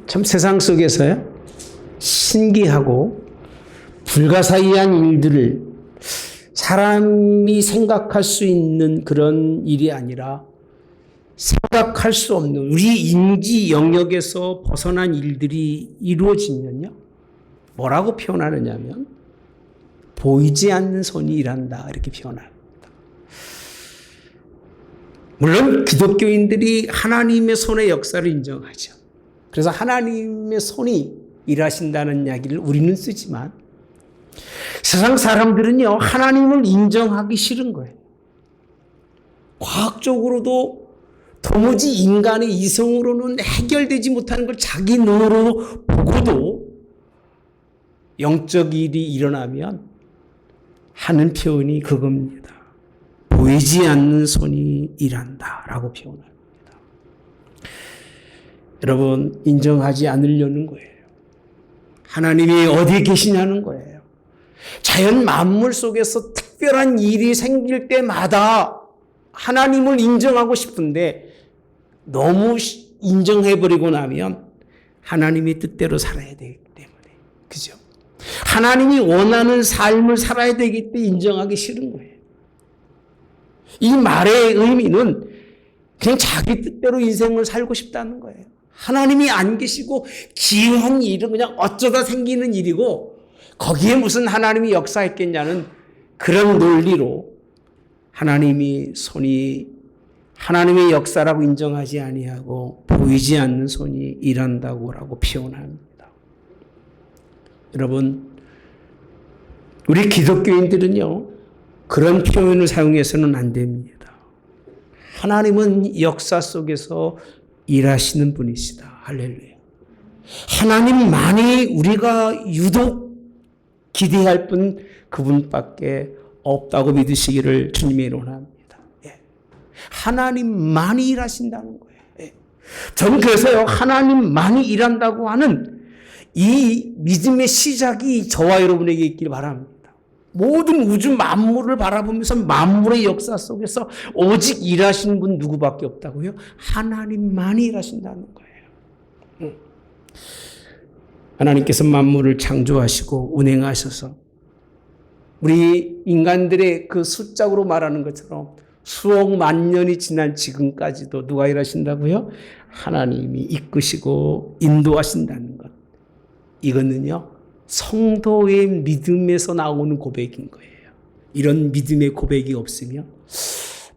참 세상 속에서요, 신기하고 불가사의한 일들을 사람이 생각할 수 있는 그런 일이 아니라 생각할 수 없는 우리 인지 영역에서 벗어난 일들이 이루어지면요, 뭐라고 표현하느냐면 보이지 않는 손이 일한다, 이렇게 표현합니다. 물론 기독교인들이 하나님의 손의 역사를 인정하죠. 그래서 하나님의 손이 일하신다는 이야기를 우리는 쓰지만 세상 사람들은요, 하나님을 인정하기 싫은 거예요. 과학적으로도 도무지 인간의 이성으로는 해결되지 못하는 걸 자기 눈으로 보고도 영적 일이 일어나면 하는 표현이 그겁니다. 보이지 않는 손이 일한다 라고 표현합니다. 여러분, 인정하지 않으려는 거예요. 하나님이 어디에 계시냐는 거예요. 자연 만물 속에서 특별한 일이 생길 때마다 하나님을 인정하고 싶은데 너무 인정해버리고 나면 하나님의 뜻대로 살아야 되기 때문에, 그죠? 하나님이 원하는 삶을 살아야 되기 때문에 인정하기 싫은 거예요. 이 말의 의미는 그냥 자기 뜻대로 인생을 살고 싶다는 거예요. 하나님이 안 계시고 기이한 일은 그냥 어쩌다 생기는 일이고 거기에 무슨 하나님이 역사했겠냐는 그런 논리로 하나님이 손이 하나님의 역사라고 인정하지 아니하고 보이지 않는 손이 일한다고라고 표현합니다. 여러분, 우리 기독교인들은요, 그런 표현을 사용해서는 안 됩니다. 하나님은 역사 속에서 일하시는 분이시다. 할렐루야. 하나님만이 우리가 유독 기대할 분 그분밖에 없다고 믿으시기를 주님의 이름으로 합니다. 예. 하나님만이 일하신다는 거예요. 예. 저는 그래서요, 하나님만이 일한다고 하는 이 믿음의 시작이 저와 여러분에게 있기를 바랍니다. 모든 우주 만물을 바라보면서 만물의 역사 속에서 오직 일하시는 분 누구밖에 없다고요? 하나님만이 일하신다는 거예요. 하나님께서 만물을 창조하시고 운행하셔서 우리 인간들의 그 숫자로 말하는 것처럼 수억 만 년이 지난 지금까지도 누가 일하신다고요? 하나님이 이끄시고 인도하신다는 것. 이거는요, 성도의 믿음에서 나오는 고백인 거예요. 이런 믿음의 고백이 없으면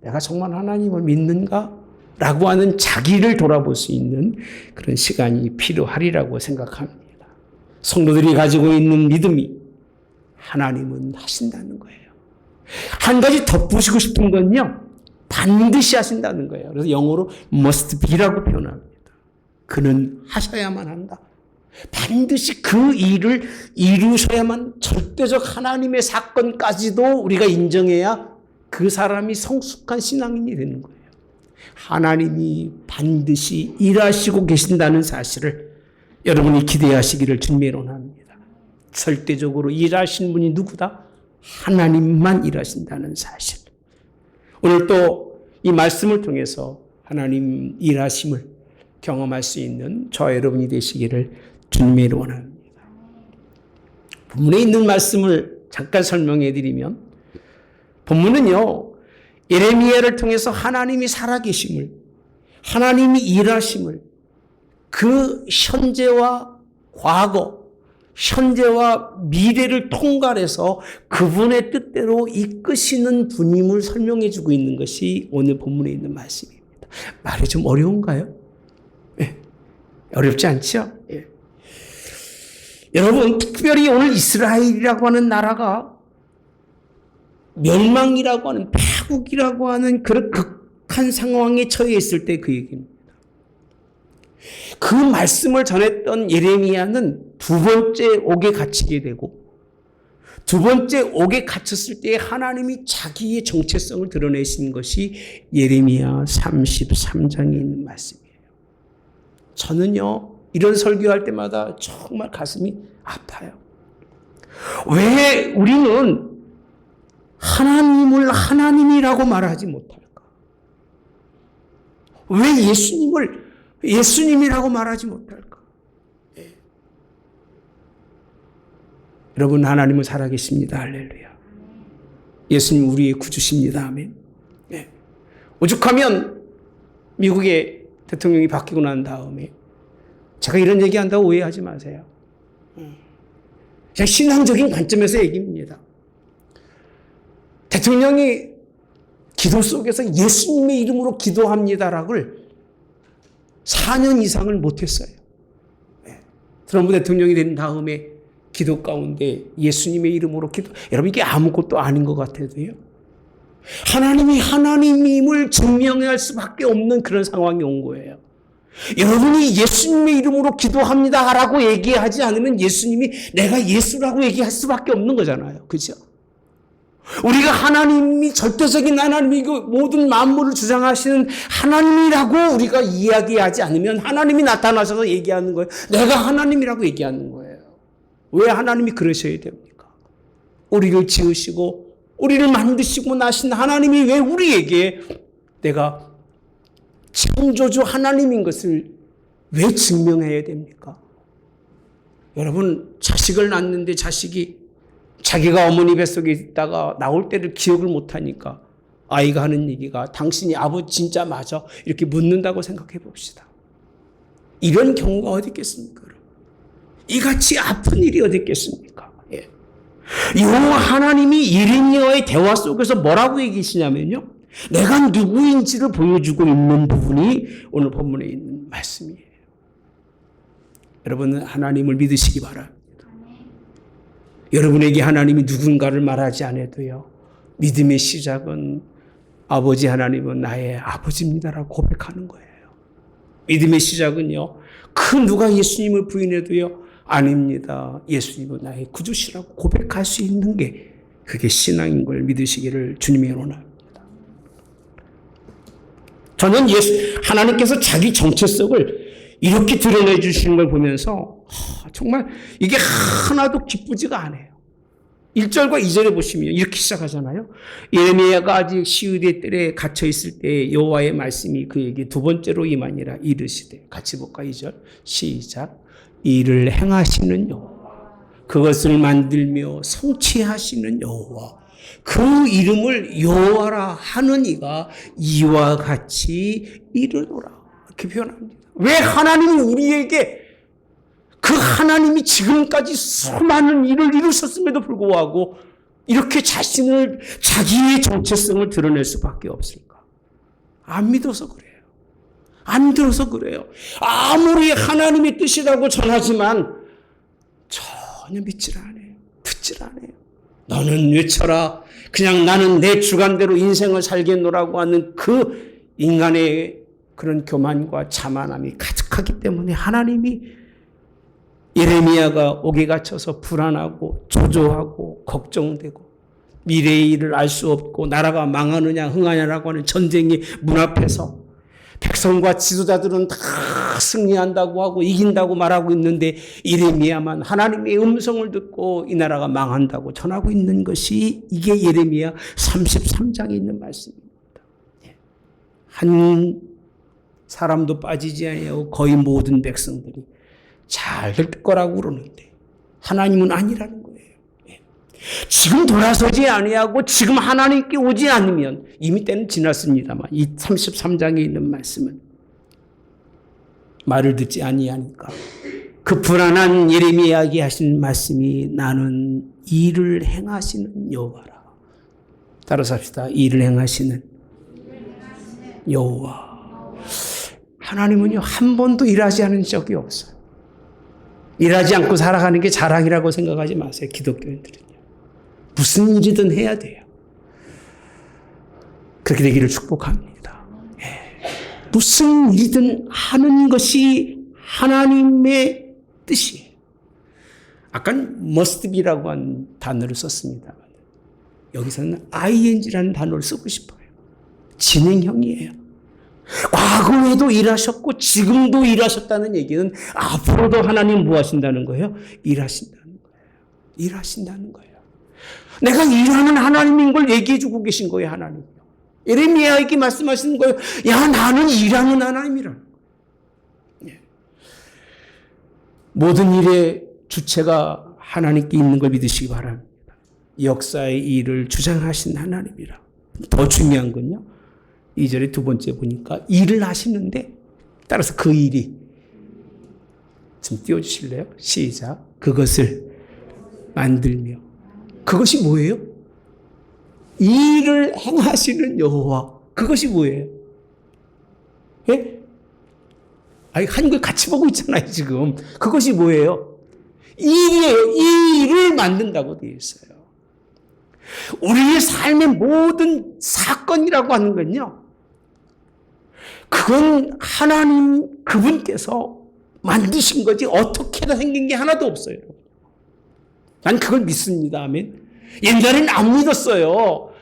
내가 정말 하나님을 믿는가? 라고 하는 자기를 돌아볼 수 있는 그런 시간이 필요하리라고 생각합니다. 성도들이 가지고 있는 믿음이 하나님은 하신다는 거예요. 한 가지 덧붙이고 싶은 건요, 반드시 하신다는 거예요. 그래서 영어로 must be라고 표현합니다. 그는 하셔야만 한다. 반드시 그 일을 이루셔야만, 절대적 하나님의 사건까지도 우리가 인정해야 그 사람이 성숙한 신앙인이 되는 거예요. 하나님이 반드시 일하시고 계신다는 사실을 여러분이 기대하시기를 주님의 이름으로 합니다. 절대적으로 일하신 분이 누구다? 하나님만 일하신다는 사실. 오늘 또 이 말씀을 통해서 하나님 일하심을 경험할 수 있는 저와 여러분이 되시기를 주님의 이름으로 원합니다. 본문에 있는 말씀을 잠깐 설명해 드리면, 본문은요, 예레미야를 통해서 하나님이 살아계심을, 하나님이 일하심을, 그 현재와 과거, 현재와 미래를 통괄해서 그분의 뜻대로 이끄시는 분임을 설명해 주고 있는 것이 오늘 본문에 있는 말씀입니다. 말이 좀 어려운가요? 예. 어렵지 않죠? 예. 여러분, 특별히 오늘 이스라엘이라고 하는 나라가 멸망이라고 하는, 파국이라고 하는 그런 극한 상황에 처해 있을 때 그 얘기입니다. 그 말씀을 전했던 예레미야는 두 번째 옥에 갇히게 되고, 두 번째 옥에 갇혔을 때 하나님이 자기의 정체성을 드러내신 것이 예레미야 33장에 있는 말씀이에요. 저는요, 이런 설교할 때마다 정말 가슴이 아파요. 왜 우리는 하나님을 하나님이라고 말하지 못할까? 왜 예수님을 예수님이라고 말하지 못할까? 여러분, 하나님은 살아계십니다. 할렐루야. 예수님 우리의 구주십니다. 아멘. 예. 오죽하면 미국의 대통령이 바뀌고 난 다음에, 제가 이런 얘기한다고 오해하지 마세요. 그냥 신앙적인 관점에서 얘기입니다. 대통령이 기도 속에서 예수님의 이름으로 기도합니다라고를 4년 이상을 못했어요. 트럼프 대통령이 된 다음에 기도 가운데 예수님의 이름으로 기도, 여러분 이게 아무것도 아닌 것 같아도요, 하나님이 하나님임을 증명해야 할 수밖에 없는 그런 상황이 온 거예요. 여러분이 예수님의 이름으로 기도합니다 라고 얘기하지 않으면 예수님이 내가 예수라고 얘기할 수밖에 없는 거잖아요. 그렇죠? 우리가 하나님이 절대적인 하나님이고 모든 만물을 주장하시는 하나님이라고 우리가 이야기하지 않으면 하나님이 나타나셔서 얘기하는 거예요. 내가 하나님이라고 얘기하는 거예요. 왜 하나님이 그러셔야 됩니까? 우리를 지으시고 우리를 만드시고 나신 하나님이 왜 우리에게 내가 창조주 하나님인 것을 왜 증명해야 됩니까? 여러분, 자식을 낳는데 자식이 자기가 어머니 뱃속에 있다가 나올 때를 기억을 못하니까 아이가 하는 얘기가 당신이 아버지 진짜 맞아? 이렇게 묻는다고 생각해 봅시다. 이런 경우가 어디 있겠습니까? 이같이 아픈 일이 어디 있겠습니까? 예. 여호와 하나님이 예레미야와의 대화 속에서 뭐라고 얘기하시냐면요, 내가 누구인지를 보여주고 있는 부분이 오늘 본문에 있는 말씀이에요. 여러분은 하나님을 믿으시기 바랍니다. 여러분에게 하나님이 누군가를 말하지 않아도요, 믿음의 시작은 아버지 하나님은 나의 아버지입니다라고 고백하는 거예요. 믿음의 시작은요, 그 누가 예수님을 부인해도요, 아닙니다, 예수님은 나의 구주시라고 고백할 수 있는 게 그게 신앙인 걸 믿으시기를 주님이 원합니다. 저는 하나님께서 자기 정체성을 이렇게 드러내 주시는 걸 보면서 정말 이게 하나도 기쁘지가 않아요. 1절과 2절에 보시면 이렇게 시작하잖아요. 예레미야가 아직 시위대 뜰에 갇혀 있을 때 여호와의 말씀이 그에게 두 번째로 임하니라 이르시되, 같이 볼까? 2절 시작. 이를 행하시는 여호와, 그것을 만들며 성취하시는 여호와, 그 이름을 여호와라 하는 이가 이와 같이 이르노라. 이렇게 표현합니다. 왜 하나님은 우리에게 그 하나님이 지금까지 수많은 일을 이루셨음에도 불구하고 이렇게 자기의 정체성을 드러낼 수밖에 없을까? 안 믿어서 그래요. 안 들어서 그래요. 아무리 하나님의 뜻이라고 전하지만 전혀 믿질 않아요. 듣질 않아요. 너는 외쳐라. 그냥 나는 내 주관대로 인생을 살겠노라고 하는 그 인간의 그런 교만과 자만함이 가득하기 때문에 하나님이 예레미야가 옥에 갇혀서 불안하고 조조하고 걱정되고 미래의 일을 알 수 없고 나라가 망하느냐 흥하냐라고 하는 전쟁이 문 앞에서 백성과 지도자들은 다 승리한다고 하고 이긴다고 말하고 있는데 예레미야만 하나님의 음성을 듣고 이 나라가 망한다고 전하고 있는 것이 이게 예레미야 33장에 있는 말씀입니다. 한 사람도 빠지지 않고 거의 모든 백성들이 잘 될 거라고 그러는데 하나님은 아니라는 거예요. 지금 돌아서지 아니하고 지금 하나님께 오지 않으면 이미 때는 지났습니다만 이 33장에 있는 말씀은 말을 듣지 아니하니까 그 불안한 예레미야에게 하신 말씀이 나는 일을 행하시는 여호와라. 따라서 합시다. 일을 행하시는 여호와. 하나님은요 한 번도 일하지 않은 적이 없어요. 일하지 않고 살아가는 게 자랑이라고 생각하지 마세요. 기독교인들은요. 무슨 일이든 해야 돼요. 그렇게 되기를 축복합니다. 무슨 일이든 하는 것이 하나님의 뜻이에요. 아까는 must be라고 한 단어를 썼습니다. 여기서는 ing라는 단어를 쓰고 싶어요. 진행형이에요. 과거에도 일하셨고 지금도 일하셨다는 얘기는 앞으로도 하나님 뭐 하신다는 거예요? 일하신다는 거예요. 일하신다는 거예요. 내가 일하는 하나님인 걸 얘기해 주고 계신 거예요. 하나님이요. 예레미야에게 말씀하시는 거예요. 야, 나는 일하는 하나님이라는 거예요. 모든 일의 주체가 하나님께 있는 걸 믿으시기 바랍니다. 역사의 일을 주장하신 하나님이라. 더 중요한 건요. 2절에 두 번째 보니까 일을 하시는데 따라서 그 일이 좀 띄워주실래요? 시작. 그것을 만들며. 그것이 뭐예요? 일을 행하시는 여호와. 그것이 뭐예요? 예? 아니, 한글 같이 보고 있잖아요, 지금. 그것이 뭐예요? 일이에요. 이 일을 만든다고 되어 있어요. 우리의 삶의 모든 사건이라고 하는 건요. 그건 하나님 그분께서 만드신 거지 어떻게든 생긴 게 하나도 없어요. 난 그걸 믿습니다. 아멘. 옛날에는 안 믿었어요.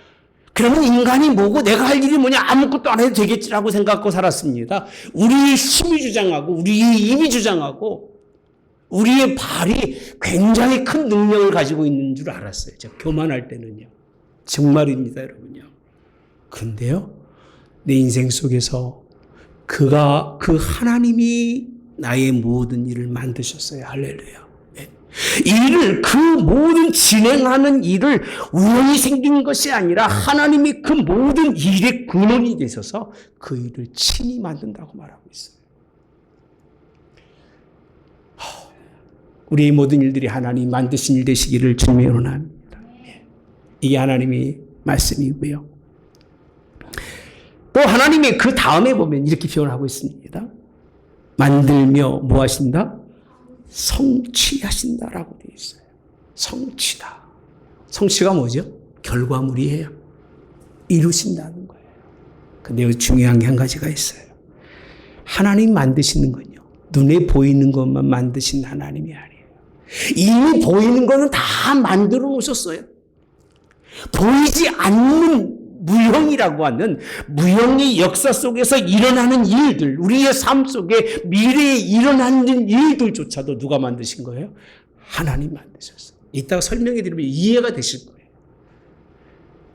그러면 인간이 뭐고 내가 할 일이 뭐냐 아무것도 안 해도 되겠지라고 생각하고 살았습니다. 우리의 힘이 주장하고 우리의 입이 주장하고 우리의 발이 굉장히 큰 능력을 가지고 있는 줄 알았어요. 제가 교만할 때는요. 정말입니다, 여러분요. 그런데요, 내 인생 속에서 그 하나님이 나의 모든 일을 만드셨어요. 할렐루야. 일을, 그 모든 진행하는 일을 우연히 생긴 것이 아니라 하나님이 그 모든 일의 근원이 되셔서 그 일을 친히 만든다고 말하고 있어요. 우리의 모든 일들이 하나님 만드신 일 되시기를 주님의 원합니다. 이게 하나님의 말씀이고요. 또 하나님이 그 다음에 보면 이렇게 표현하고 있습니다. 만들며 뭐 하신다? 성취하신다라고 되어 있어요. 성취다. 성취가 뭐죠? 결과물이에요. 이루신다는 거예요. 근데 여기 중요한 게 한 가지가 있어요. 하나님 만드시는 건요. 눈에 보이는 것만 만드신 하나님이 아니에요. 이미 보이는 거는 다 만들어 놓으셨어요. 보이지 않는 무형이라고 하는 무형의 역사 속에서 일어나는 일들, 우리의 삶 속에 미래에 일어나는 일들조차도 누가 만드신 거예요? 하나님 만드셨어요. 이따가 설명해 드리면 이해가 되실 거예요.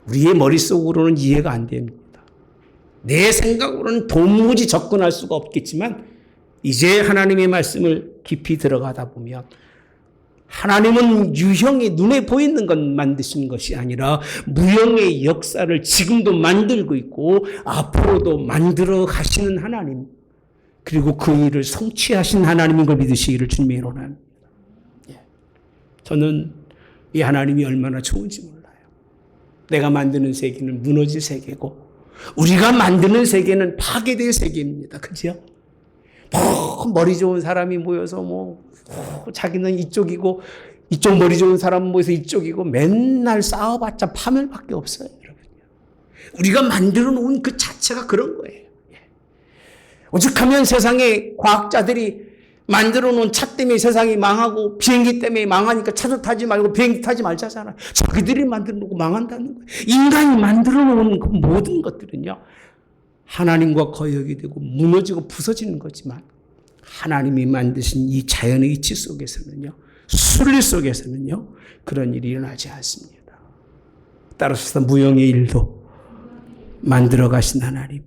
우리의 머릿속으로는 이해가 안 됩니다. 내 생각으로는 도무지 접근할 수가 없겠지만 이제 하나님의 말씀을 깊이 들어가다 보면 하나님은 유형이 눈에 보이는 것 만드신 것이 아니라 무형의 역사를 지금도 만들고 있고 앞으로도 만들어 가시는 하나님, 그리고 그 일을 성취하신 하나님인 걸 믿으시기를 주님의 원합니다. 저는 이 하나님이 얼마나 좋은지 몰라요. 내가 만드는 세계는 무너질 세계고 우리가 만드는 세계는 파괴될 세계입니다. 그죠? 머리 좋은 사람이 모여서 자기는 이쪽이고 이쪽 머리 좋은 사람 모여서 이쪽이고 맨날 싸워봤자 파멸밖에 없어요. 여러분요. 우리가 만들어 놓은 그 자체가 그런 거예요. 오죽하면 세상에 과학자들이 만들어 놓은 차 때문에 세상이 망하고 비행기 때문에 망하니까 차도 타지 말고 비행기 타지 말자잖아요. 자기들이 만들어 놓고 망한다는 거예요. 인간이 만들어 놓은 그 모든 것들은요. 하나님과 거역이 되고 무너지고 부서지는 거지만 하나님이 만드신 이 자연의 이치 속에서는요. 순리 속에서는요. 그런 일이 일어나지 않습니다. 따라서 무형의 일도 만들어 가신 하나님.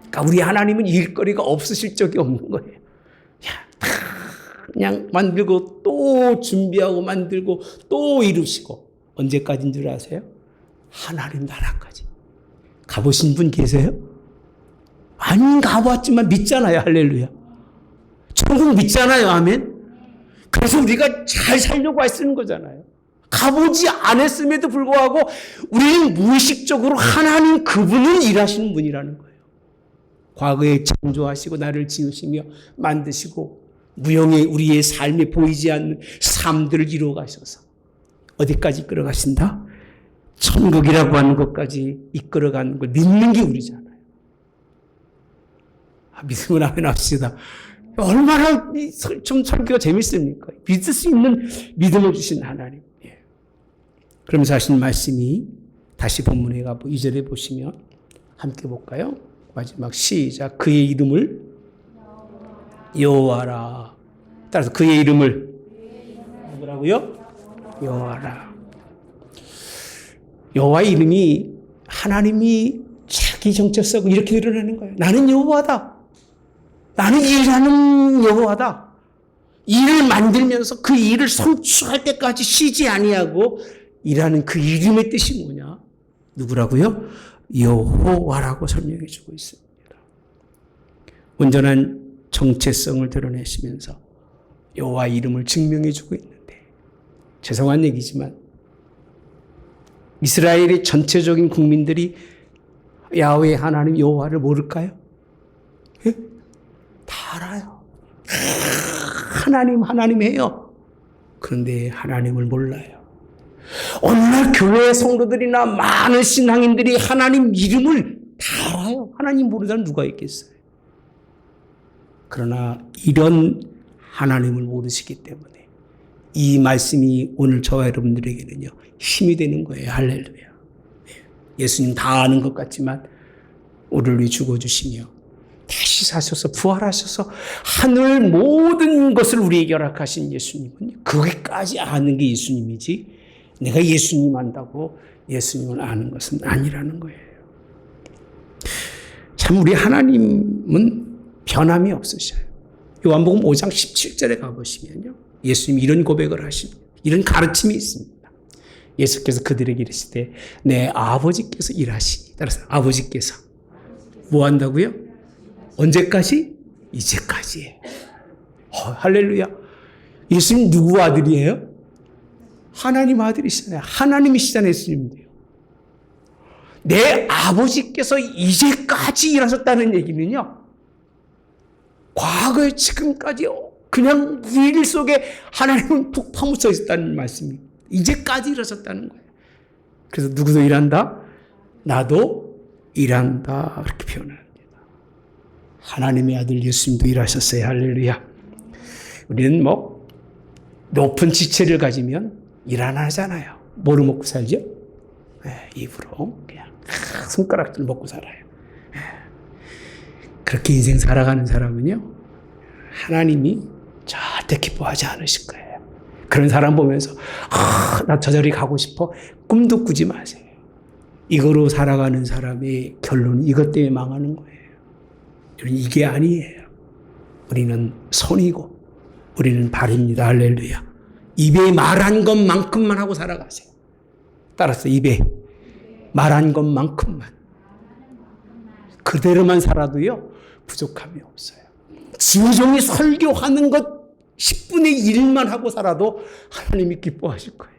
그러니까 우리 하나님은 일거리가 없으실 적이 없는 거예요. 그냥 만들고 또 준비하고 만들고 또 이루시고 언제까지인 줄 아세요? 하나님 나라까지. 가보신 분 계세요? 안 가봤지만 믿잖아요. 할렐루야. 천국 믿잖아요. 아멘. 그래서 우리가 잘 살려고 애쓰는 거잖아요. 가보지 않았음에도 불구하고 우리는 무의식적으로 하나님 그분은 일하시는 분이라는 거예요. 과거에 창조하시고 나를 지으시며 만드시고 무형의 우리의 삶에 보이지 않는 삶들을 이루어 가셔서 어디까지 이끌어 가신다? 천국이라고 하는 것까지 이끌어가는 걸 믿는 게 우리잖아요. 믿음을 하면 합시다. 얼마나 좀 설교가 재밌습니까? 믿을 수 있는 믿음을 주신 하나님. 그러면서 하신 말씀이 다시 본문에 가고 2절에 보시면 함께 볼까요? 마지막 시작. 그의 이름을 여호와라. 따라서 그의 이름을 뭐라고요? 여호와라. 여호와의 이름이 하나님이 자기 정체성을 이렇게 드러내는 거예요. 나는 여호와다. 나는 일하는 여호와다. 일을 만들면서 그 일을 성취할 때까지 쉬지 아니하고 일하는 그 이름의 뜻이 뭐냐? 누구라고요? 여호와라고 설명해 주고 있습니다. 온전한 정체성을 드러내시면서 여호와 이름을 증명해 주고 있는데, 죄송한 얘기지만 이스라엘의 전체적인 국민들이 야훼 하나님 여호와를 모를까요? 예? 다 알아요. 하나님 해요. 그런데 하나님을 몰라요. 오늘날 교회 성도들이나 많은 신앙인들이 하나님 이름을 다 알아요. 하나님 모르는 사람 누가 있겠어요? 그러나 이런 하나님을 모르시기 때문에 이 말씀이 오늘 저와 여러분들에게는요, 힘이 되는 거예요. 할렐루야. 예수님 다 아는 것 같지만 우리를 위해 죽어주시며 다시 사셔서 부활하셔서 하늘 모든 것을 우리에게 허락하신 예수님은 거기까지 아는 게 예수님이지, 내가 예수님 안다고 예수님을 아는 것은 아니라는 거예요. 참 우리 하나님은 변함이 없으셔요. 요한복음 5장 17절에 가보시면요, 예수님이 이런 고백을 하십니다. 이런 가르침이 있습니다. 예수께서 그들에게 이르시되 내 아버지께서 일하시니, 따라서 아버지께서 뭐 한다고요? 언제까지? 이제까지. 할렐루야. 예수님 누구 아들이에요? 하나님 아들이시잖아요. 하나님이시잖아요. 예수님도요. 내 아버지께서 이제까지 일하셨다는 얘기는요, 과거에 지금까지 그냥 일 속에 하나님은 푹 파묻혀 있었다는 말씀입니다. 이제까지 일하셨다는 거예요. 그래서 누구도 일한다? 나도 일한다. 그렇게 표현합니다. 하나님의 아들 예수님도 일하셨어요. 할렐루야. 우리는 뭐 높은 지체를 가지면 일 안 하잖아요. 뭐로 먹고 살죠? 입으로 그냥 손가락질 먹고 살아요. 그렇게 인생 살아가는 사람은요, 하나님이 절대 기뻐하지 않으실 거예요. 그런 사람 보면서 나 저 자리 가고 싶어, 꿈도 꾸지 마세요. 이거로 살아가는 사람의 결론은 이것 때문에 망하는 거예요. 이게 아니에요. 우리는 손이고 우리는 발입니다. 할렐루야. 입에 말한 것만큼만 하고 살아가세요. 따라서 입에 말한 것만큼만, 그대로만 살아도요 부족함이 없어요. 진정히 설교하는 것 10분의 1만 하고 살아도 하나님이 기뻐하실 거예요.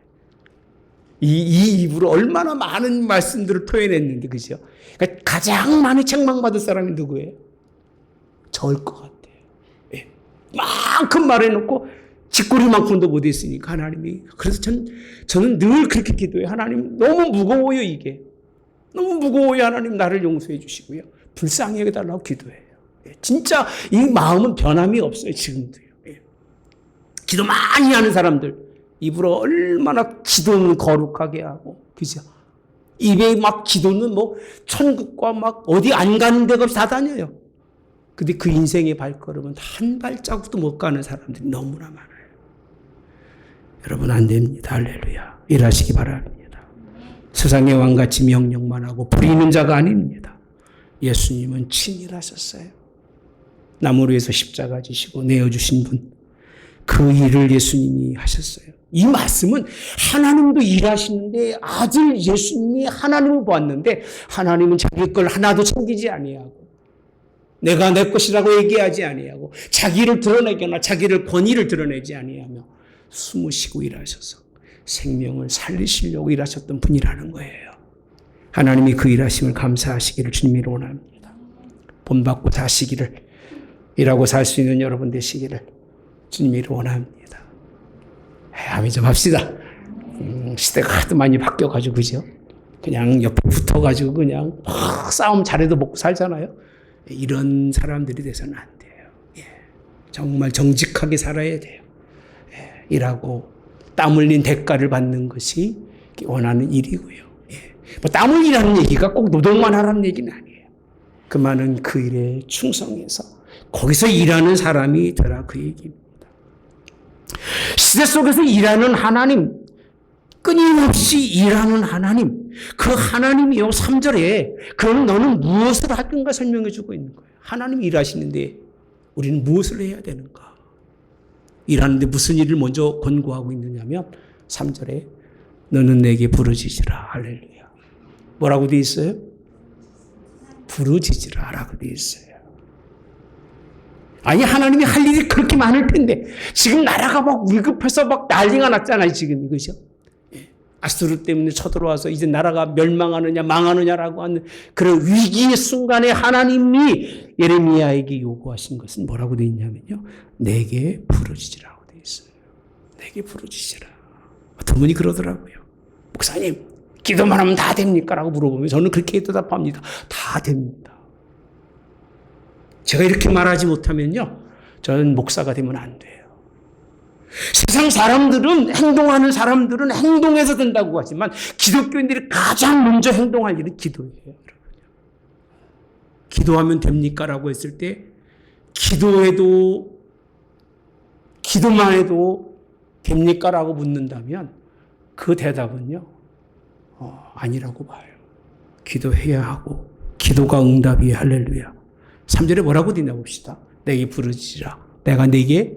이 입으로 얼마나 많은 말씀들을 표현했는데, 그죠? 그러니까 가장 많이 책망받을 사람이 누구예요? 저일 것 같아요. 예. 만큼 말해놓고 쥐꼬리만큼도 못했으니까 하나님이. 그래서 저는 늘 그렇게 기도해요. 하나님 너무 무거워요. 이게 너무 무거워요. 하나님 나를 용서해 주시고요, 불쌍히 여겨달라고 기도해요. 예. 진짜 이 마음은 변함이 없어요. 지금도요. 예. 기도 많이 하는 사람들 입으로 얼마나 기도는 거룩하게 하고, 그죠? 입에 막 기도는 뭐 천국과 막 어디 안 가는 데가 없이 다 다녀요. 근데 그 인생의 발걸음은 한 발자국도 못 가는 사람들이 너무나 많아요. 여러분 안 됩니다. 할렐루야. 일하시기 바랍니다. 세상의 왕같이 명령만 하고 부리는 자가 아닙니다. 예수님은 친일하셨어요. 나무로 해서 십자가 지시고 내어주신 분, 그 일을 예수님이 하셨어요. 이 말씀은 하나님도 일하시는데 아들 예수님이 하나님을 보았는데 하나님은 자기 걸 하나도 챙기지 아니하고 내가 내 것이라고 얘기하지 아니하고 자기를 드러내거나 자기를 권위를 드러내지 아니하며 숨으시고 일하셔서 생명을 살리시려고 일하셨던 분이라는 거예요. 하나님이 그 일하심을 감사하시기를 주님이 원합니다. 본받고 사시기를, 일하고 살 수 있는 여러분 되시기를 주님이 원합니다. 아멘 좀 합시다. 시대가 하도 많이 바뀌어가지고, 그죠? 그냥 옆에 붙어가지고 그냥 싸움 잘해도 먹고 살잖아요. 이런 사람들이 돼서는 안 돼요. 예. 정말 정직하게 살아야 돼요. 예. 일하고 땀 흘린 대가를 받는 것이 원하는 일이고요. 예. 뭐 땀 흘리라는 얘기가 꼭 노동만 하라는 얘기는 아니에요. 그 많은 그 일에 충성해서 거기서 일하는 사람이 되라, 그 얘기입니다. 시대 속에서 일하는 하나님, 끊임없이 일하는 하나님, 그 하나님이요 3절에 그럼 너는 무엇을 할 건가 설명해 주고 있는 거예요. 하나님이 일하시는데 우리는 무엇을 해야 되는가? 일하는데 무슨 일을 먼저 권고하고 있느냐면 3절에 너는 내게 부르짖으라. 할렐루야. 뭐라고 돼 있어요? 부르짖으라 라고 돼 있어요. 아니 하나님이 할 일이 그렇게 많을 텐데 지금 나라가 막 위급해서 막 난리가 났잖아요. 지금 이것이요. 아수르 때문에 쳐들어와서 이제 나라가 멸망하느냐 망하느냐라고 하는 그런 위기의 순간에 하나님이 예레미야에게 요구하신 것은 뭐라고 되어 있냐면요. 내게 부르짖으라고 되어 있어요. 내게 부르짖으라. 어떤 분이 그러더라고요. 목사님 기도만 하면 다 됩니까? 라고 물어보면 저는 그렇게 대답합니다. 다 됩니다. 제가 이렇게 말하지 못하면요. 저는 목사가 되면 안 돼요. 세상 사람들은 행동하는 사람들은 행동해서 된다고 하지만 기독교인들이 가장 먼저 행동할 일은 기도예요. 기도하면 됩니까? 라고 했을 때 기도만 해도 됩니까? 라고 묻는다면 그 대답은요. 아니라고 봐요. 기도해야 하고 기도가 응답이에요. 할렐루야. 3절에 뭐라고 되나 봅시다. 내게 부르짖으라. 내가 내게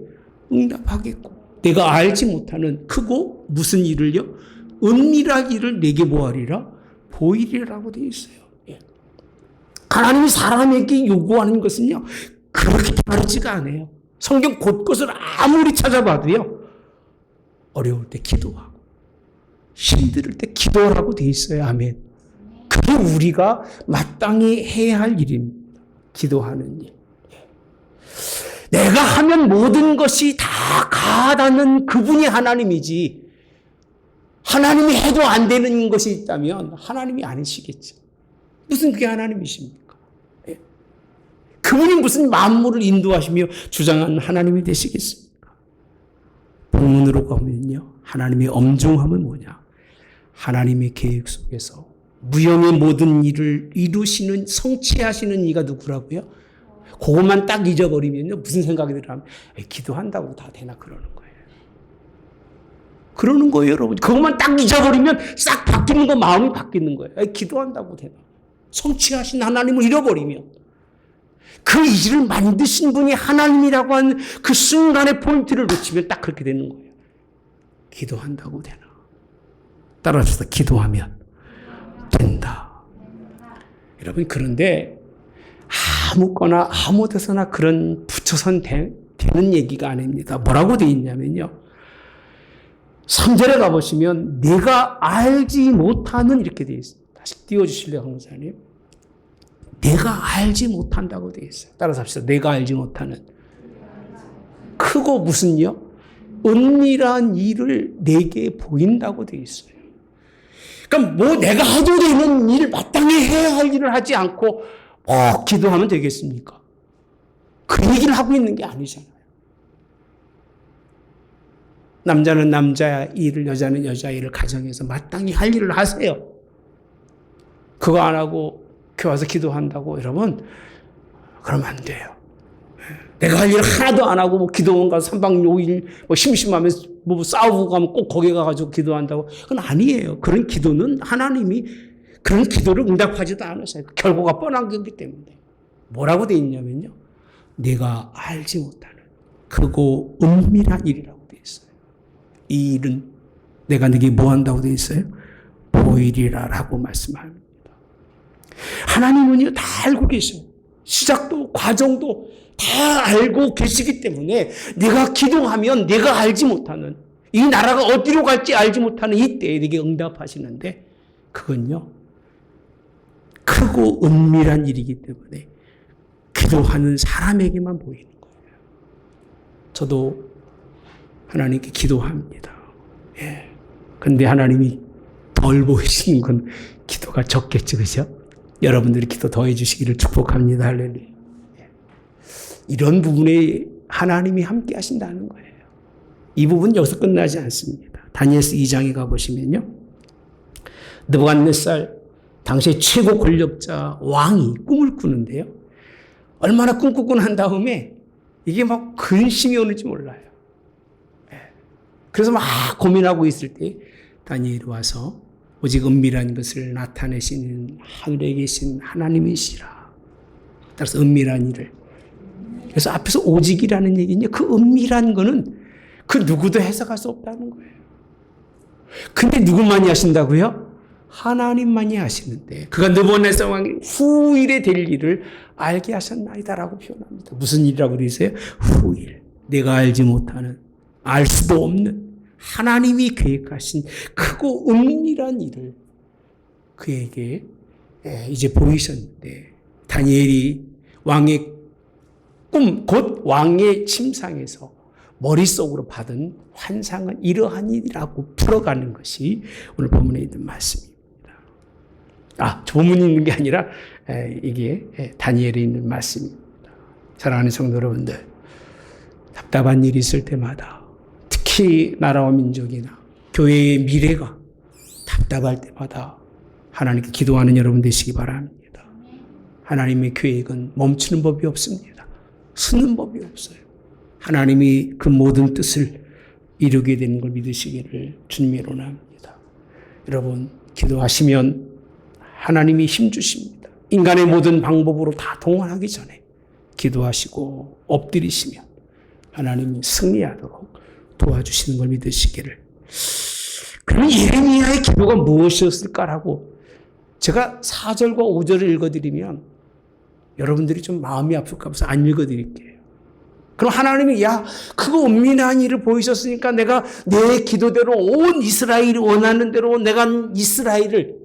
응답하겠고 내가 알지 못하는 크고 무슨 일을요? 은밀한 일을 내게 뭐하리라? 보이리라고 되어 있어요. 예. 하나님이 사람에게 요구하는 것은요. 그렇게 다르지가 않아요. 성경 곳곳을 아무리 찾아봐도요. 어려울 때 기도하고 힘들 때 기도하라고 되어 있어요. 아멘. 그게 우리가 마땅히 해야 할 일입니다. 기도하는 일. 내가 하면 모든 것이 다 가다는 그분이 하나님이지 하나님이 해도 안 되는 것이 있다면 하나님이 아니시겠죠. 무슨 그게 하나님이십니까? 예. 그분이 무슨 만물을 인도하시며 주장하는 하나님이 되시겠습니까? 본문으로 가면요. 하나님의 엄중함은 뭐냐? 하나님의 계획 속에서 무형의 모든 일을 이루시는 성취하시는 이가 누구라고요? 그것만 딱 잊어버리면요. 무슨 생각이 들어하면 기도한다고 다 되나 그러는 거예요. 그러는 거예요, 여러분. 그것만 딱 잊어버리면 싹 바뀌는 거 마음이 바뀌는 거예요. 기도한다고 되나. 성취하신 하나님을 잃어버리면 그 일을 만드신 분이 하나님이라고 하는 그 순간의 포인트를 놓치면 딱 그렇게 되는 거예요. 기도한다고 되나. 따라서 기도하면 된다. 여러분 그런데 아무거나 아무 데서나 그런 붙여선 되는 얘기가 아닙니다. 뭐라고 되어 있냐면요. 3절에 가보시면 내가 알지 못하는 이렇게 되어 있습니다. 다시 띄워주실래요, 강사님? 내가 알지 못한다고 되어 있어요. 따라서 합시다. 내가 알지 못하는 크고 무슨요? 은밀한 일을 내게 보인다고 되어 있어요. 그러니까 뭐 내가 해도 되는 일, 마땅히 해야 할 일을 하지 않고 기도하면 되겠습니까? 그 얘기를 하고 있는 게 아니잖아요. 남자는 남자 일을, 여자는 여자 일을 가정에서 마땅히 할 일을 하세요. 그거 안 하고 교회 와서 기도한다고 여러분 그러면 안 돼요. 내가 할 일을 하나도 안 하고 뭐 기도원 가서 3박 5일 뭐 심심하면 뭐 싸우고 가면 꼭 거기 가가지고 기도한다고 그건 아니에요. 그런 기도는 하나님이 그런 기도를 응답하지도 않으세요. 결과가 뻔한 거기 때문에. 뭐라고 되어 있냐면요. 내가 알지 못하는 크고 은밀한 일이라고 되어 있어요. 이 일은 내가 네게 뭐 한다고 되어 있어요? 보이리라라고 말씀합니다. 하나님은요 다 알고 계셔요. 시작도 과정도 다 알고 계시기 때문에 내가 기도하면 내가 알지 못하는 이 나라가 어디로 갈지 알지 못하는 이때에 내게 응답하시는데 그건요 크고 은밀한 일이기 때문에 기도하는 사람에게만 보이는 거예요. 저도 하나님께 기도합니다. 예. 근데 하나님이 덜 보이시는 건 기도가 적겠죠, 그죠? 여러분들이 기도 더 해주시기를 축복합니다. 할렐루야. 예. 이런 부분에 하나님이 함께 하신다는 거예요. 이 부분 여기서 끝나지 않습니다. 다니엘서 2장에 가보시면요. 느부갓네살 당시의 최고 권력자 왕이 꿈을 꾸는데요. 얼마나 꿈꾸고 난 다음에 이게 막 근심이 오는지 몰라요. 그래서 막 고민하고 있을 때 다니엘이 와서 오직 은밀한 것을 나타내시는 하늘에 계신 하나님이시라. 따라서 은밀한 일을. 그래서 앞에서 오직이라는 얘기는요. 그 은밀한 거는 그 누구도 해석할 수 없다는 거예요. 근데 누구만이 하신다고요? 하나님만이 하시는데 그가 느부갓네살 왕이 후일에 될 일을 알게 하셨나이다라고 표현합니다. 무슨 일이라고 그러세요? 후일. 내가 알지 못하는, 알 수도 없는 하나님이 계획하신 크고 은밀한 일을 그에게 이제 보이셨는데, 다니엘이 왕의 꿈, 곧 왕의 침상에서 머릿속으로 받은 환상은 이러한 일이라고 풀어가는 것이 오늘 본문에 있는 말씀입니다. 본문이 있는 게 아니라 이게 다니엘에 있는 말씀입니다. 사랑하는 성도 여러분들, 답답한 일이 있을 때마다, 특히 나라와 민족이나 교회의 미래가 답답할 때마다 하나님께 기도하는 여러분 되시기 바랍니다. 하나님의 계획은 멈추는 법이 없습니다. 서는 법이 없어요. 하나님이 그 모든 뜻을 이루게 되는 걸 믿으시기를 주님의 원합니다. 여러분, 기도하시면 하나님이 힘주십니다. 인간의 모든 방법으로 다 동원하기 전에 기도하시고 엎드리시면 하나님이 승리하도록 도와주시는 걸 믿으시기를. 그럼 예레미야의 기도가 무엇이었을까라고 제가 4절과 5절을 읽어드리면 여러분들이 좀 마음이 아플까 봐서 안 읽어드릴게요. 그럼 하나님이 그거 은밀한 일을 보이셨으니까 내가 내 기도대로 온 이스라엘이 원하는 대로 내가 이스라엘을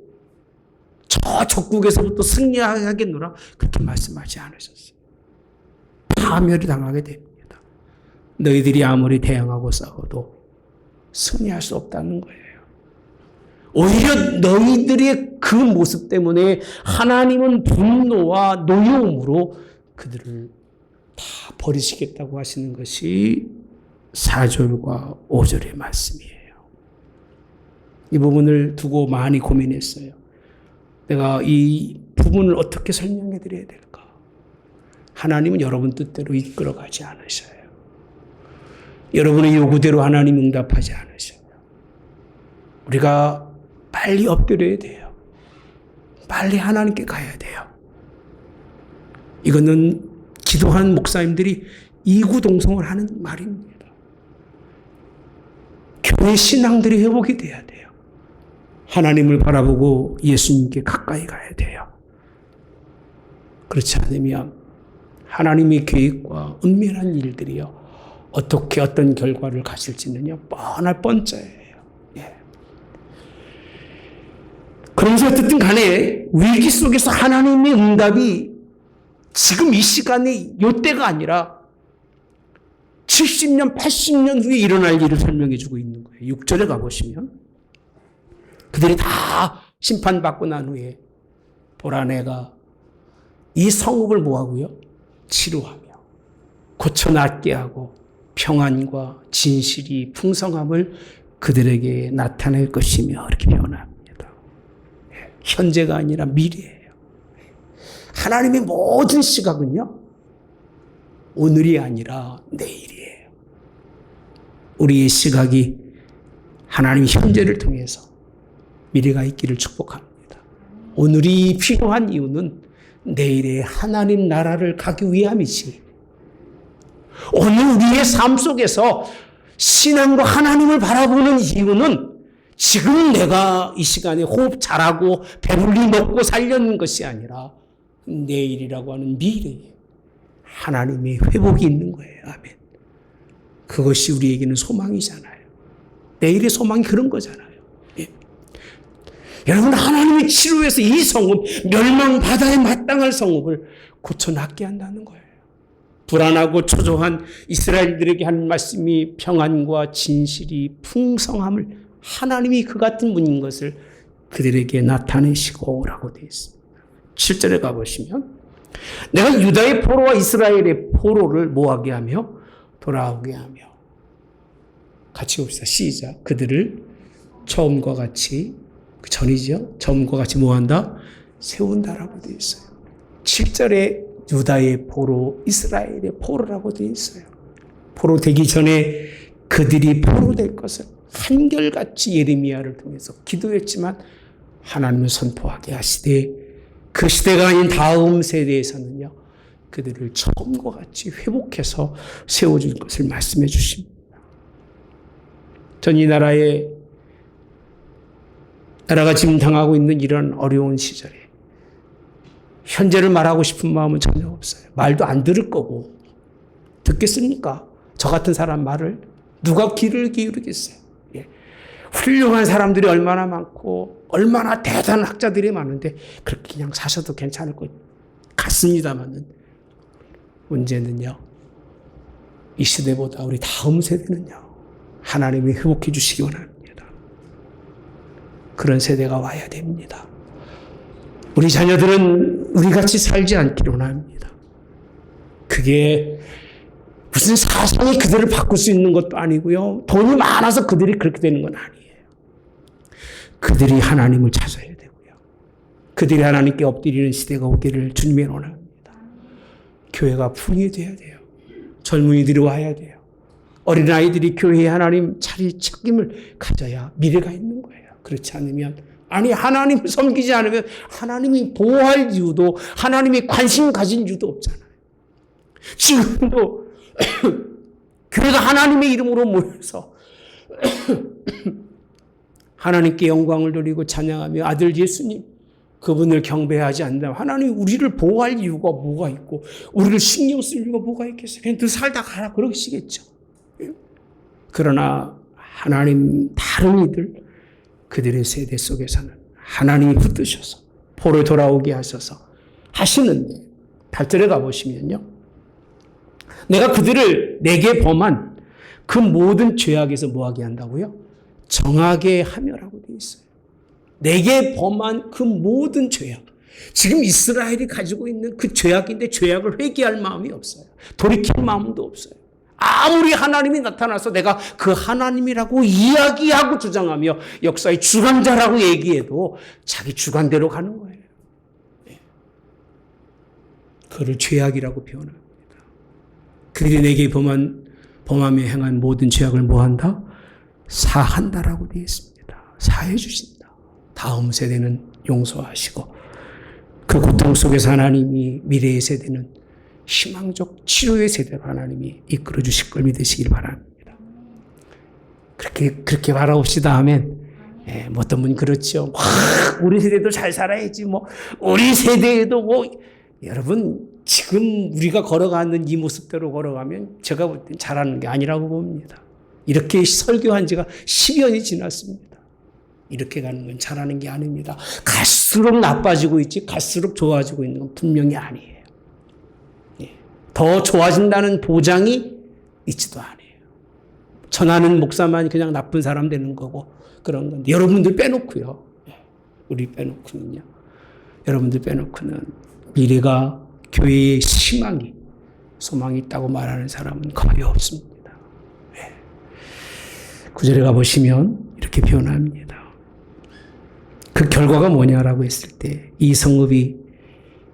저 적국에서부터 승리하게 하겠노라, 그렇게 말씀하지 않으셨어요. 파멸이 당하게 됩니다. 너희들이 아무리 대항하고 싸워도 승리할 수 없다는 거예요. 오히려 너희들의 그 모습 때문에 하나님은 분노와 노여움으로 그들을 다 버리시겠다고 하시는 것이 4절과 5절의 말씀이에요. 이 부분을 두고 많이 고민했어요. 내가 이 부분을 어떻게 설명해 드려야 될까? 하나님은 여러분 뜻대로 이끌어가지 않으셔요. 여러분의 요구대로 하나님 응답하지 않으셔요. 우리가 빨리 엎드려야 돼요. 빨리 하나님께 가야 돼요. 이거는 기도하는 목사님들이 이구동성을 하는 말입니다. 교회 신앙들이 회복이 돼야 돼요. 하나님을 바라보고 예수님께 가까이 가야 돼요. 그렇지 않으면 하나님의 계획과 은밀한 일들이요, 어떻게 어떤 결과를 가질지는요, 뻔할 뻔짜예요. 그러면서 어쨌든 간에 위기 속에서 하나님의 응답이 지금 이 시간에 이때가 아니라 70년, 80년 후에 일어날 일을 설명해 주고 있는 거예요. 6절에 가보시면 그들이 다 심판받고 난 후에 보라, 내가 이 성읍을 뭐하고요? 치료하며 고쳐낫게 하고 평안과 진실이 풍성함을 그들에게 나타낼 것이며, 이렇게 표현합니다. 현재가 아니라 미래예요. 하나님의 모든 시각은요, 오늘이 아니라 내일이에요. 우리의 시각이 하나님의 현재를 통해서 미래가 있기를 축복합니다. 오늘이 필요한 이유는 내일의 하나님 나라를 가기 위함이지, 오늘 우리의 삶 속에서 신앙과 하나님을 바라보는 이유는 지금 내가 이 시간에 호흡 잘하고 배불리 먹고 살려는 것이 아니라 내일이라고 하는 미래에 하나님의 회복이 있는 거예요. 아멘. 그것이 우리에게는 소망이잖아요. 내일의 소망이 그런 거잖아요. 여러분, 하나님의 치료에서 이 성읍, 멸망바다에 마땅할 성읍을 고쳐낫게 한다는 거예요. 불안하고 초조한 이스라엘들에게 한 말씀이 평안과 진실이 풍성함을, 하나님이 그 같은 분인 것을 그들에게 나타내시고 라고 되어 있습니다. 7절에 가보시면 내가 유다의 포로와 이스라엘의 포로를 뭐하게 하며 돌아오게 하며, 같이 봅시다. 시작. 그들을 처음과 같이, 그 전이죠. 처음과 같이 뭐한다? 세운다라고 되어 있어요. 7절에 유다의 포로, 이스라엘의 포로라고 되어 있어요. 포로 되기 전에 그들이 포로 될 것을 한결같이 예레미야를 통해서 기도했지만 하나님은 선포하게 하시되, 그 시대가 아닌 다음 세대에서는요, 그들을 처음과 같이 회복해서 세워줄 것을 말씀해 주십니다. 전 이 나라가 지금 당하고 있는 이런 어려운 시절에 현재를 말하고 싶은 마음은 전혀 없어요. 말도 안 들을 거고 듣겠습니까? 저 같은 사람 말을 누가 귀를 기울이겠어요? 예. 훌륭한 사람들이 얼마나 많고 얼마나 대단한 학자들이 많은데 그렇게 그냥 사셔도 괜찮을 것 같습니다만은 문제는요. 이 시대보다 우리 다음 세대는요. 하나님이 회복해 주시기 원합니다. 그런 세대가 와야 됩니다. 우리 자녀들은 우리같이 살지 않기를 원합니다. 그게 무슨 사상이 그들을 바꿀 수 있는 것도 아니고요. 돈이 많아서 그들이 그렇게 되는 건 아니에요. 그들이 하나님을 찾아야 되고요. 그들이 하나님께 엎드리는 시대가 오기를 주님의 원합니다. 교회가 풍이 돼야 돼요. 젊은이들이 와야 돼요. 어린아이들이 교회에 하나님 자리 책임을 가져야 미래가 있는 거예요. 그렇지 않으면 하나님을 섬기지 않으면 하나님이 보호할 이유도 하나님이 관심 가진 이유도 없잖아요. 지금도 교회가 하나님의 이름으로 모여서 하나님께 영광을 돌리고 찬양하며 아들 예수님 그분을 경배하지 않는다면 하나님 우리를 보호할 이유가 뭐가 있고 우리를 신경 쓸 이유가 뭐가 있겠어요. 그냥 너 살다 가라 그러시겠죠. 그러나 하나님 다른 이들 그들의 세대 속에서는 하나님이 붙드셔서 포로 돌아오게 하셔서 하시는데 8절에 가보시면요. 내가 그들을 내게 범한 그 모든 죄악에서 뭐하게 한다고요? 정하게 하며라고 되어 있어요. 내게 범한 그 모든 죄악. 지금 이스라엘이 가지고 있는 그 죄악인데 죄악을 회개할 마음이 없어요. 돌이킬 마음도 없어요. 아무리 하나님이 나타나서 내가 그 하나님이라고 이야기하고 주장하며 역사의 주관자라고 얘기해도 자기 주관대로 가는 거예요. 그를 죄악이라고 표현합니다. 그들이 내게 범하며 행한 모든 죄악을 뭐한다? 사한다라고 되어 있습니다. 사해 주신다. 다음 세대는 용서하시고 그 고통 속에서 하나님이 미래의 세대는 희망적 치료의 세대로 하나님이 이끌어 주실 걸 믿으시길 바랍니다. 그렇게 바라봅시다 하면 어떤 분 그렇죠. 우리 세대도 잘 살아야지 우리 세대에도 여러분 지금 우리가 걸어가는 이 모습대로 걸어가면 제가 볼 땐 잘하는 게 아니라고 봅니다. 이렇게 설교한 지가 10년이 지났습니다. 이렇게 가는 건 잘하는 게 아닙니다. 갈수록 나빠지고 있지 갈수록 좋아지고 있는 건 분명히 아니에요. 더 좋아진다는 보장이 있지도 않아요. 전하는 목사만 그냥 나쁜 사람 되는 거고 그런 건데 여러분들 빼놓고요. 우리 빼놓고는요. 여러분들 빼놓고는 미래가 교회의 희망이 소망이 있다고 말하는 사람은 거의 없습니다. 9절에 가보시면 이렇게 표현합니다. 그 결과가 뭐냐라고 했을 때 이 성읍이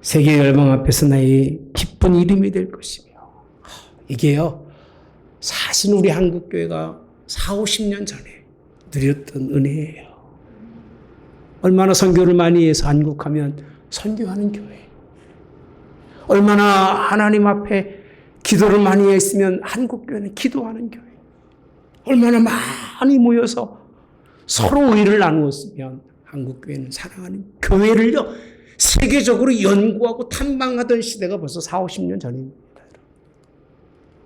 세계 열방 앞에서 나의 기쁜 이름이 될 것이며 이게요 사실 우리 한국교회가 40-50년 전에 누렸던 은혜예요. 얼마나 선교를 많이 해서 한국하면 선교하는 교회, 얼마나 하나님 앞에 기도를 많이 했으면 한국교회는 기도하는 교회, 얼마나 많이 모여서 서로 의를 나누었으면 한국교회는 사랑하는 교회를요 세계적으로 연구하고 탐방하던 시대가 벌써 40-50년 전입니다.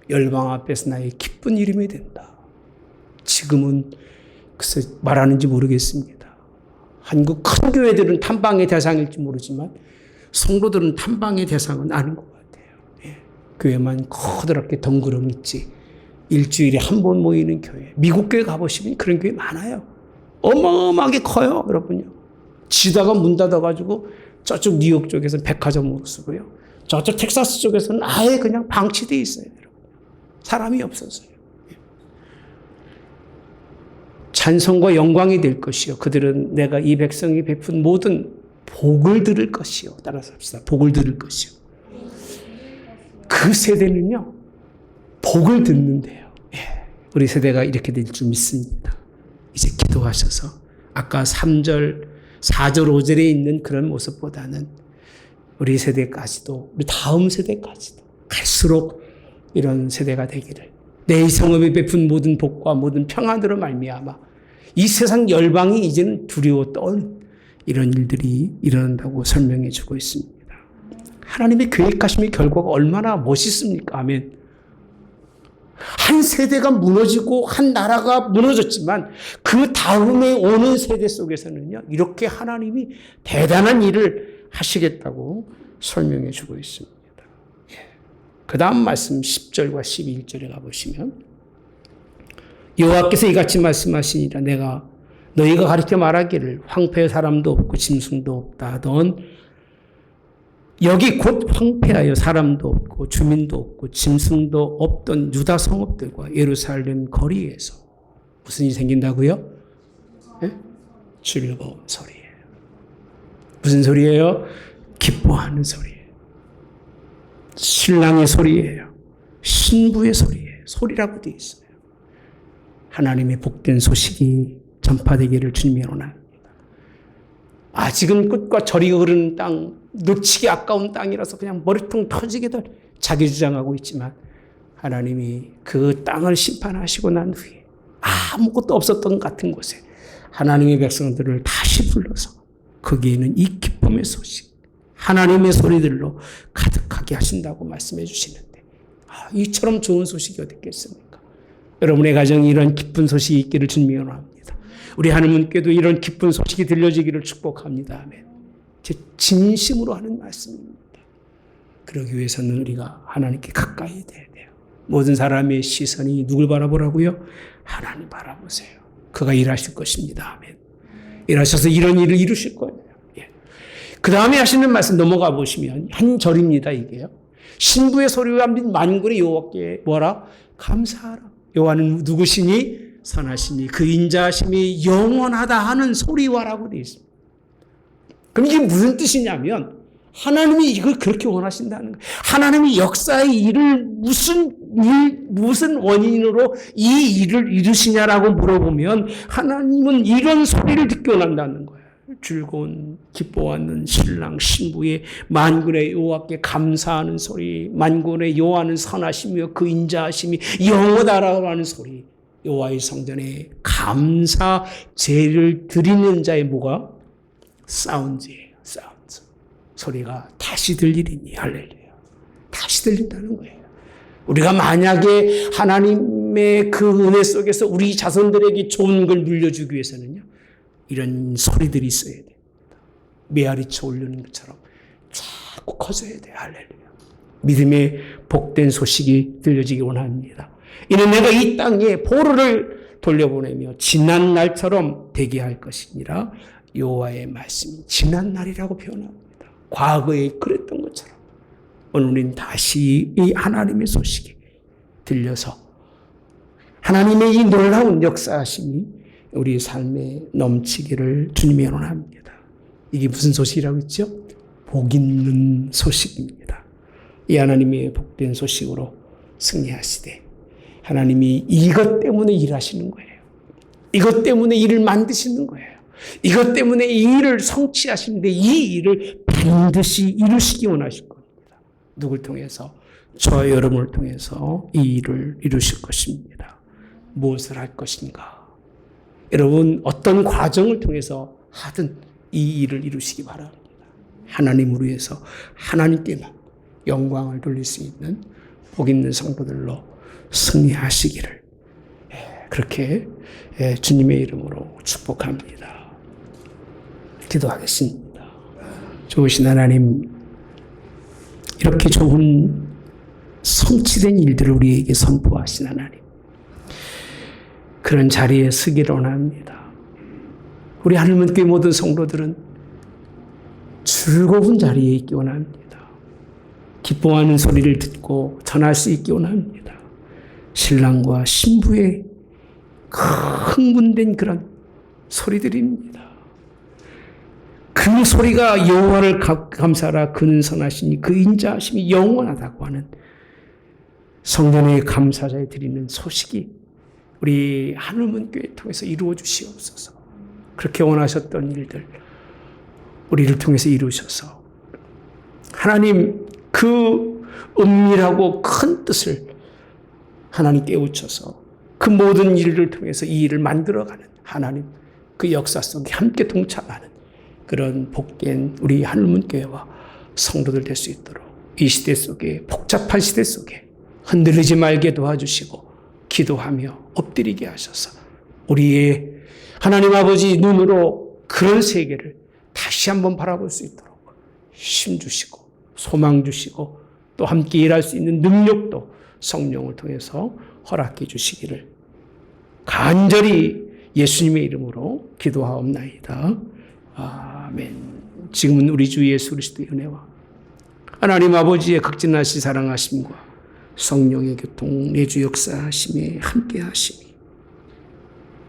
열방 앞에서 나의 기쁜 이름이 된다. 지금은 글쎄 말하는지 모르겠습니다. 한국 큰 교회들은 탐방의 대상일지 모르지만 성도들은 탐방의 대상은 아닌 것 같아요. 교회만 커다랗게 덩그러니 있지 일주일에 한 번 모이는 교회. 미국 교회 가보시면 그런 교회 많아요. 어마어마하게 커요, 여러분요. 지다가 문 닫아가지고 저쪽 뉴욕 쪽에서는 백화점으로 쓰고요. 저쪽 텍사스 쪽에서는 아예 그냥 방치되어 있어요, 여러분. 사람이 없어서요. 찬송과 영광이 될 것이요. 그들은 내가 이 백성이 베푼 모든 복을 들을 것이요. 따라서 합시다. 복을 들을 것이요. 그 세대는요, 복을 듣는데요. 우리 세대가 이렇게 될 줄 믿습니다. 이제 기도하셔서 아까 3절, 4절, 5절에 있는 그런 모습보다는 우리 세대까지도, 우리 다음 세대까지도 갈수록 이런 세대가 되기를 내 성읍에 베푼 모든 복과 모든 평안으로 말미암아 이 세상 열방이 이제는 두려워 떠는 이런 일들이 일어난다고 설명해 주고 있습니다. 하나님의 계획하심의 결과가 얼마나 멋있습니까? 아멘. 한 세대가 무너지고 한 나라가 무너졌지만 그 다음에 오는 세대 속에서는요, 이렇게 하나님이 대단한 일을 하시겠다고 설명해 주고 있습니다. 그 다음 말씀 10절과 11절에 가보시면 여호와께서 이같이 말씀하시니라. 내가 너희가 가르쳐 말하기를 황폐의 사람도 없고 짐승도 없다 하던 여기 곧 황폐하여 사람도 없고 주민도 없고 짐승도 없던 유다 성읍들과 예루살렘 거리에서 무슨 일이 생긴다고요? 네? 즐거운 소리예요. 무슨 소리예요? 기뻐하는 소리예요. 신랑의 소리예요. 신부의 소리예요. 소리라고 되어 있어요. 하나님의 복된 소식이 전파되기를 주님이 원합니다. 아직은 끝과 절이 흐르는 땅, 놓치기 아까운 땅이라서 그냥 머리통 터지게들 자기 주장하고 있지만 하나님이 그 땅을 심판하시고 난 후에 아무것도 없었던 같은 곳에 하나님의 백성들을 다시 불러서 거기에는 이 기쁨의 소식, 하나님의 소리들로 가득하게 하신다고 말씀해 주시는데 이처럼 좋은 소식이 어디 있겠습니까? 여러분의 가정에 이런 기쁜 소식이 있기를 주님이 원합니다. 우리 하나님께도 이런 기쁜 소식이 들려지기를 축복합니다. 아멘. 제 진심으로 하는 말씀입니다. 그러기 위해서는 우리가 하나님께 가까이 돼야 돼요. 모든 사람의 시선이 누굴 바라보라고요? 하나님 바라보세요. 그가 일하실 것입니다. 아멘. 일하셔서 이런 일을 이루실 거예요. 예. 그 다음에 하시는 말씀 넘어가 보시면 한 절입니다. 이게요. 신부의 소리와 만군의 여호와께 뭐라? 감사하라. 여호와는 누구시니? 선하시니 그 인자하심이 영원하다 하는 소리와라고 되어 있습니다. 그럼 이게 무슨 뜻이냐면 하나님이 이걸 그렇게 원하신다는 거예요. 하나님이 역사의 일을 무슨 원인으로 이 일을 이루시냐라고 물어보면 하나님은 이런 소리를 듣게 원한다는 거예요. 즐거운 기뻐하는 신랑 신부의 만군의 여호와께 감사하는 소리, 만군의 여호와는 선하시며 그 인자하심이 영원하다라고 하는 소리. 여호와의 성전에 감사 제를 드리는 자의 뭐가? 사운드예요. 사운드. 소리가 다시 들리리니 할렐루야. 다시 들린다는 거예요. 우리가 만약에 하나님의 그 은혜 속에서 우리 자손들에게 좋은 걸 물려주기 위해서는요, 이런 소리들이 있어야 됩니다. 메아리쳐 올리는 것처럼 자꾸 커져야 돼요. 할렐루야. 믿음의 복된 소식이 들려지기 원합니다. 이는 내가 이 땅에 보루를 돌려보내며 지난 날처럼 되게 할 것이니라. 여호와의 말씀이 지난 날이라고 표현합니다. 과거에 그랬던 것처럼 오늘 우리는 다시 이 하나님의 소식이 들려서 하나님의 이 놀라운 역사하심이 우리 삶에 넘치기를 주님이 원합니다. 이게 무슨 소식이라고 했죠? 복 있는 소식입니다. 이 하나님의 복된 소식으로 승리하시되 하나님이 이것 때문에 일하시는 거예요. 이것 때문에 일을 만드시는 거예요. 이것 때문에 이 일을 성취하시는데 이 일을 반드시 이루시기 원하실 겁니다. 누굴 통해서? 저와 여러분을 통해서 이 일을 이루실 것입니다. 무엇을 할 것인가? 여러분 어떤 과정을 통해서 하든 이 일을 이루시기 바랍니다. 하나님을 위해서 하나님께만 영광을 돌릴 수 있는 복 있는 성도들로 승리하시기를 그렇게 주님의 이름으로 축복합니다. 기도하겠습니다. 좋으신 하나님, 이렇게 좋은 성취된 일들을 우리에게 선포하신 하나님, 그런 자리에 서기를 원합니다. 우리 하늘문교회 모든 성도들은 즐거운 자리에 있기 원합니다. 기뻐하는 소리를 듣고 전할 수 있기 원합니다. 신랑과 신부의 흥분된 그런 소리들입니다. 그 소리가 여호와를 감사하라 그는 선하시니 그 인자하심이 영원하다고 하는 성전의 감사자에 드리는 소식이 우리 하늘문교회 통해서 이루어 주시옵소서. 그렇게 원하셨던 일들 우리를 통해서 이루셔서 하나님 그 은밀하고 큰 뜻을 하나님 깨우쳐서 그 모든 일을 통해서 이 일을 만들어가는 하나님 그 역사 속에 함께 동참하는 그런 복된 우리 하늘문교회와 성도들 될 수 있도록 이 시대 속에 복잡한 시대 속에 흔들리지 말게 도와주시고 기도하며 엎드리게 하셔서 우리의 하나님 아버지 눈으로 그런 세계를 다시 한번 바라볼 수 있도록 힘 주시고 소망 주시고 또 함께 일할 수 있는 능력도 성령을 통해서 허락해 주시기를 간절히 예수님의 이름으로 기도하옵나이다. 아멘. 지금은 우리 주 예수 그리스도의 은혜와 하나님 아버지의 극진하신 사랑하심과 성령의 교통 내주 역사하심에 함께 하심이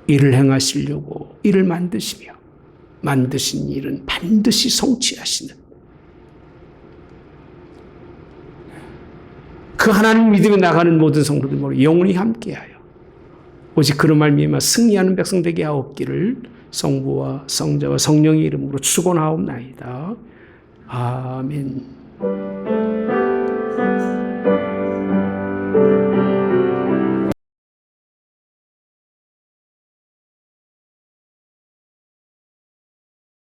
일을 행하시려고 일을 만드시며 만드신 일은 반드시 성취하시는 그 하나님 믿음에 나가는 모든 성도들 모두 영원히 함께하여 오직 그런 말미암아 승리하는 백성 되게 하옵기를 성부와 성자와 성령의 이름으로 축원하옵나이다. 아멘.